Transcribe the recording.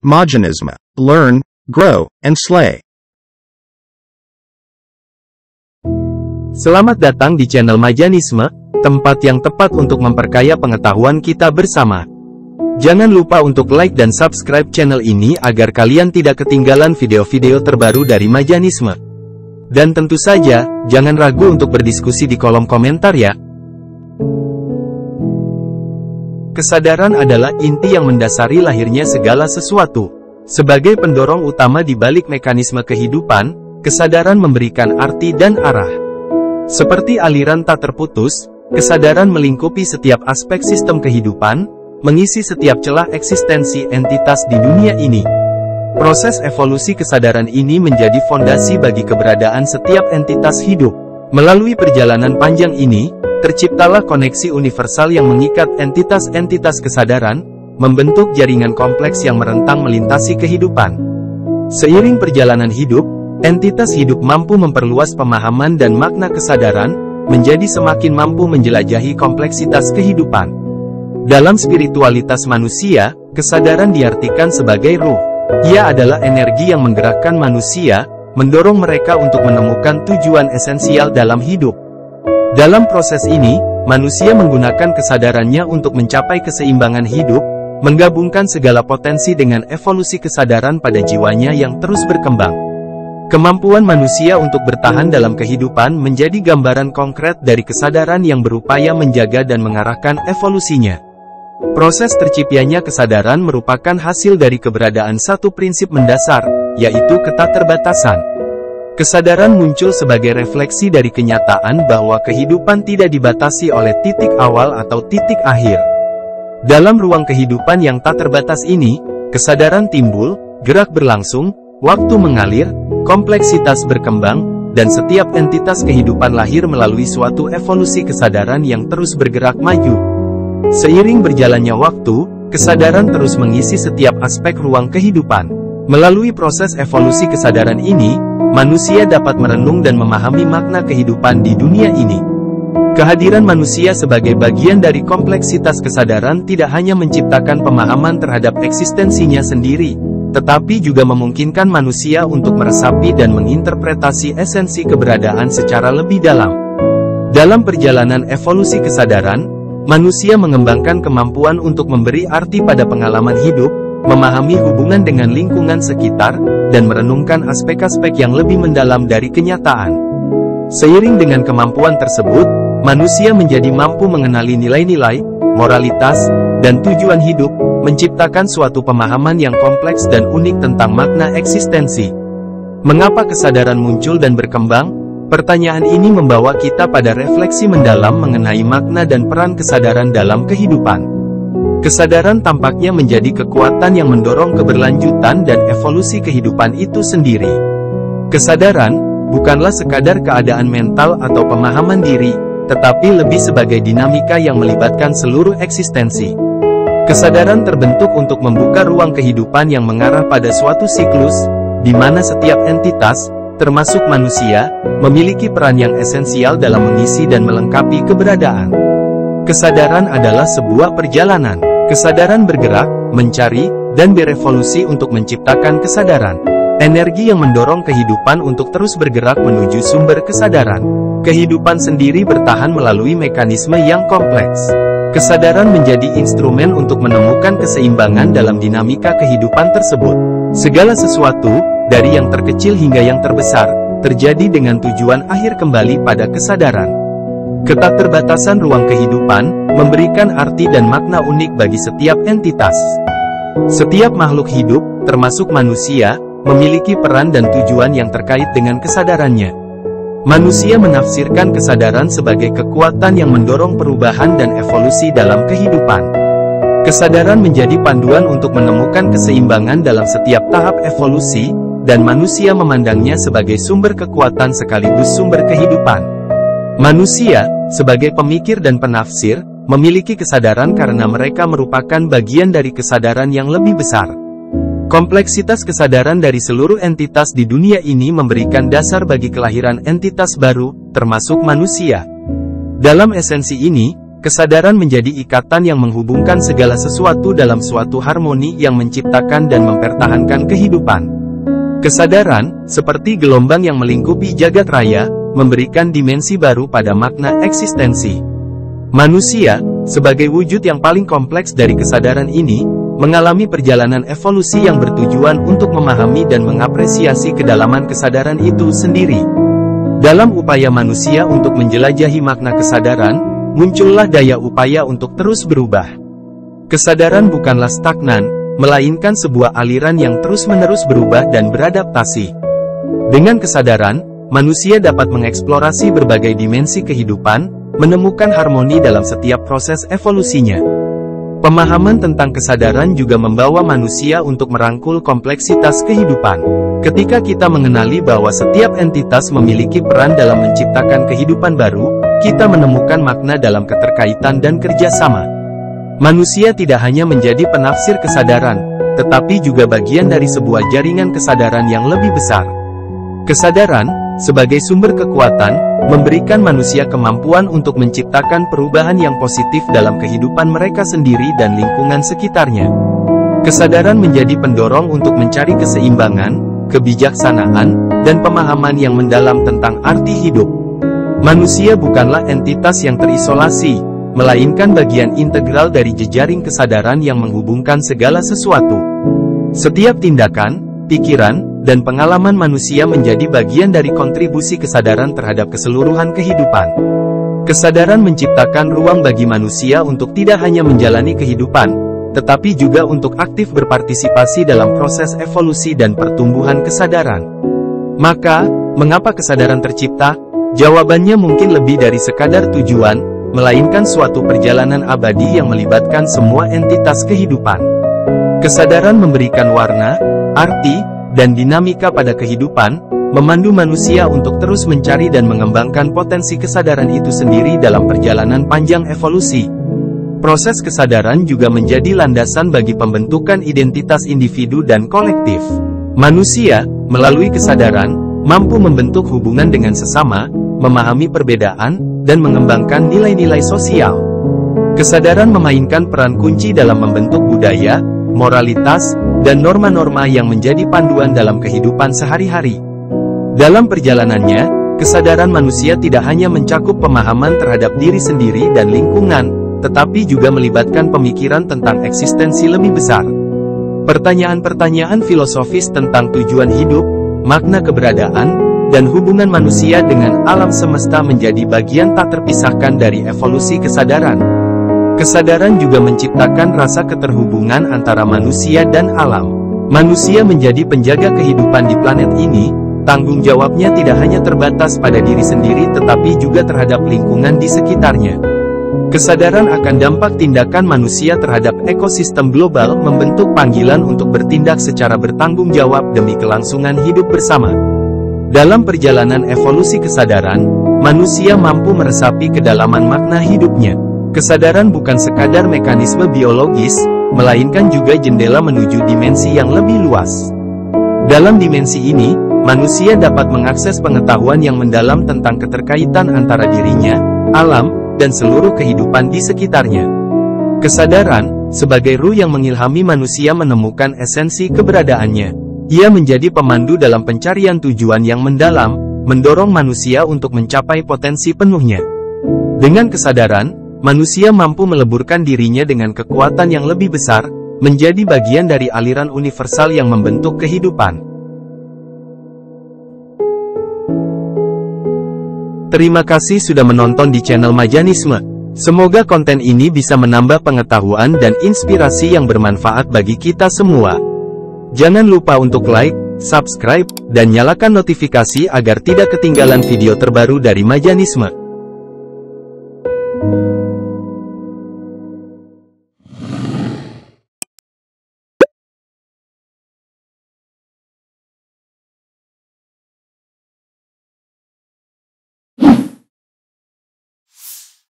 Majanisme. Learn, grow, and slay. Selamat datang di channel Majanisme, tempat yang tepat untuk memperkaya pengetahuan kita bersama. Jangan lupa untuk like dan subscribe channel ini agar kalian tidak ketinggalan video-video terbaru dari Majanisme. Dan tentu saja, jangan ragu untuk berdiskusi di kolom komentar ya. Kesadaran adalah inti yang mendasari lahirnya segala sesuatu. Sebagai pendorong utama di balik mekanisme kehidupan, kesadaran memberikan arti dan arah. Seperti aliran tak terputus, kesadaran melingkupi setiap aspek sistem kehidupan, mengisi setiap celah eksistensi entitas di dunia ini. Proses evolusi kesadaran ini menjadi fondasi bagi keberadaan setiap entitas hidup. Melalui perjalanan panjang ini, terciptalah koneksi universal yang mengikat entitas-entitas kesadaran, membentuk jaringan kompleks yang merentang melintasi kehidupan. Seiring perjalanan hidup, entitas hidup mampu memperluas pemahaman dan makna kesadaran, menjadi semakin mampu menjelajahi kompleksitas kehidupan. Dalam spiritualitas manusia, kesadaran diartikan sebagai ruh. Ia adalah energi yang menggerakkan manusia, mendorong mereka untuk menemukan tujuan esensial dalam hidup. Dalam proses ini, manusia menggunakan kesadarannya untuk mencapai keseimbangan hidup, menggabungkan segala potensi dengan evolusi kesadaran pada jiwanya yang terus berkembang. Kemampuan manusia untuk bertahan dalam kehidupan menjadi gambaran konkret dari kesadaran yang berupaya menjaga dan mengarahkan evolusinya. Proses terciptanya kesadaran merupakan hasil dari keberadaan satu prinsip mendasar, yaitu ketakterbatasan. Kesadaran muncul sebagai refleksi dari kenyataan bahwa kehidupan tidak dibatasi oleh titik awal atau titik akhir. Dalam ruang kehidupan yang tak terbatas ini, kesadaran timbul, gerak berlangsung, waktu mengalir, kompleksitas berkembang, dan setiap entitas kehidupan lahir melalui suatu evolusi kesadaran yang terus bergerak maju. Seiring berjalannya waktu, kesadaran terus mengisi setiap aspek ruang kehidupan. Melalui proses evolusi kesadaran ini, manusia dapat merenung dan memahami makna kehidupan di dunia ini. Kehadiran manusia sebagai bagian dari kompleksitas kesadaran tidak hanya menciptakan pemahaman terhadap eksistensinya sendiri, tetapi juga memungkinkan manusia untuk meresapi dan menginterpretasi esensi keberadaan secara lebih dalam. Dalam perjalanan evolusi kesadaran, manusia mengembangkan kemampuan untuk memberi arti pada pengalaman hidup, memahami hubungan dengan lingkungan sekitar, dan merenungkan aspek-aspek yang lebih mendalam dari kenyataan. Seiring dengan kemampuan tersebut, manusia menjadi mampu mengenali nilai-nilai, moralitas, dan tujuan hidup, menciptakan suatu pemahaman yang kompleks dan unik tentang makna eksistensi. Mengapa kesadaran muncul dan berkembang? Pertanyaan ini membawa kita pada refleksi mendalam mengenai makna dan peran kesadaran dalam kehidupan. Kesadaran tampaknya menjadi kekuatan yang mendorong keberlanjutan dan evolusi kehidupan itu sendiri. Kesadaran bukanlah sekadar keadaan mental atau pemahaman diri, tetapi lebih sebagai dinamika yang melibatkan seluruh eksistensi. Kesadaran terbentuk untuk membuka ruang kehidupan yang mengarah pada suatu siklus, di mana setiap entitas, termasuk manusia, memiliki peran yang esensial dalam mengisi dan melengkapi keberadaan. Kesadaran adalah sebuah perjalanan. Kesadaran bergerak, mencari, dan berevolusi untuk menciptakan kesadaran. Energi yang mendorong kehidupan untuk terus bergerak menuju sumber kesadaran. Kehidupan sendiri bertahan melalui mekanisme yang kompleks. Kesadaran menjadi instrumen untuk menemukan keseimbangan dalam dinamika kehidupan tersebut. Segala sesuatu, dari yang terkecil hingga yang terbesar, terjadi dengan tujuan akhir kembali pada kesadaran. Ketakterbatasan ruang kehidupan memberikan arti dan makna unik bagi setiap entitas. Setiap makhluk hidup, termasuk manusia, memiliki peran dan tujuan yang terkait dengan kesadarannya. Manusia menafsirkan kesadaran sebagai kekuatan yang mendorong perubahan dan evolusi dalam kehidupan. Kesadaran menjadi panduan untuk menemukan keseimbangan dalam setiap tahap evolusi, dan manusia memandangnya sebagai sumber kekuatan sekaligus sumber kehidupan. Manusia, sebagai pemikir dan penafsir, memiliki kesadaran karena mereka merupakan bagian dari kesadaran yang lebih besar. Kompleksitas kesadaran dari seluruh entitas di dunia ini memberikan dasar bagi kelahiran entitas baru, termasuk manusia. Dalam esensi ini, kesadaran menjadi ikatan yang menghubungkan segala sesuatu dalam suatu harmoni yang menciptakan dan mempertahankan kehidupan. Kesadaran, seperti gelombang yang melingkupi jagat raya, memberikan dimensi baru pada makna eksistensi. Manusia, sebagai wujud yang paling kompleks dari kesadaran ini, mengalami perjalanan evolusi yang bertujuan untuk memahami dan mengapresiasi kedalaman kesadaran itu sendiri. Dalam upaya manusia untuk menjelajahi makna kesadaran, muncullah daya upaya untuk terus berubah. Kesadaran bukanlah stagnan, melainkan sebuah aliran yang terus-menerus berubah dan beradaptasi. Dengan kesadaran, manusia dapat mengeksplorasi berbagai dimensi kehidupan, menemukan harmoni dalam setiap proses evolusinya. Pemahaman tentang kesadaran juga membawa manusia untuk merangkul kompleksitas kehidupan. Ketika kita mengenali bahwa setiap entitas memiliki peran dalam menciptakan kehidupan baru, kita menemukan makna dalam keterkaitan dan kerjasama. Manusia tidak hanya menjadi penafsir kesadaran, tetapi juga bagian dari sebuah jaringan kesadaran yang lebih besar. Kesadaran, sebagai sumber kekuatan, memberikan manusia kemampuan untuk menciptakan perubahan yang positif dalam kehidupan mereka sendiri dan lingkungan sekitarnya. Kesadaran menjadi pendorong untuk mencari keseimbangan, kebijaksanaan, dan pemahaman yang mendalam tentang arti hidup. Manusia bukanlah entitas yang terisolasi, melainkan bagian integral dari jejaring kesadaran yang menghubungkan segala sesuatu. Setiap tindakan, pikiran, dan pengalaman manusia menjadi bagian dari kontribusi kesadaran terhadap keseluruhan kehidupan. Kesadaran menciptakan ruang bagi manusia untuk tidak hanya menjalani kehidupan, tetapi juga untuk aktif berpartisipasi dalam proses evolusi dan pertumbuhan kesadaran. Maka, mengapa kesadaran tercipta? Jawabannya mungkin lebih dari sekadar tujuan, melainkan suatu perjalanan abadi yang melibatkan semua entitas kehidupan. Kesadaran memberikan warna, arti, dan dinamika pada kehidupan, memandu manusia untuk terus mencari dan mengembangkan potensi kesadaran itu sendiri dalam perjalanan panjang evolusi. Proses kesadaran juga menjadi landasan bagi pembentukan identitas individu dan kolektif. Manusia, melalui kesadaran, mampu membentuk hubungan dengan sesama, memahami perbedaan, dan mengembangkan nilai-nilai sosial. Kesadaran memainkan peran kunci dalam membentuk budaya, moralitas, dan norma-norma yang menjadi panduan dalam kehidupan sehari-hari. Dalam perjalanannya, kesadaran manusia tidak hanya mencakup pemahaman terhadap diri sendiri dan lingkungan, tetapi juga melibatkan pemikiran tentang eksistensi lebih besar. Pertanyaan-pertanyaan filosofis tentang tujuan hidup, makna keberadaan, dan hubungan manusia dengan alam semesta menjadi bagian tak terpisahkan dari evolusi kesadaran. Kesadaran juga menciptakan rasa keterhubungan antara manusia dan alam. Manusia menjadi penjaga kehidupan di planet ini, tanggung jawabnya tidak hanya terbatas pada diri sendiri tetapi juga terhadap lingkungan di sekitarnya. Kesadaran akan dampak tindakan manusia terhadap ekosistem global membentuk panggilan untuk bertindak secara bertanggung jawab demi kelangsungan hidup bersama. Dalam perjalanan evolusi kesadaran, manusia mampu meresapi kedalaman makna hidupnya. Kesadaran bukan sekadar mekanisme biologis, melainkan juga jendela menuju dimensi yang lebih luas. Dalam dimensi ini, manusia dapat mengakses pengetahuan yang mendalam tentang keterkaitan antara dirinya, alam, dan seluruh kehidupan di sekitarnya. Kesadaran, sebagai ruh yang mengilhami manusia menemukan esensi keberadaannya. Ia menjadi pemandu dalam pencarian tujuan yang mendalam, mendorong manusia untuk mencapai potensi penuhnya. Dengan kesadaran, manusia mampu meleburkan dirinya dengan kekuatan yang lebih besar, menjadi bagian dari aliran universal yang membentuk kehidupan. Terima kasih sudah menonton di channel Majanisme. Semoga konten ini bisa menambah pengetahuan dan inspirasi yang bermanfaat bagi kita semua. Jangan lupa untuk like, subscribe, dan nyalakan notifikasi agar tidak ketinggalan video terbaru dari Majanisme.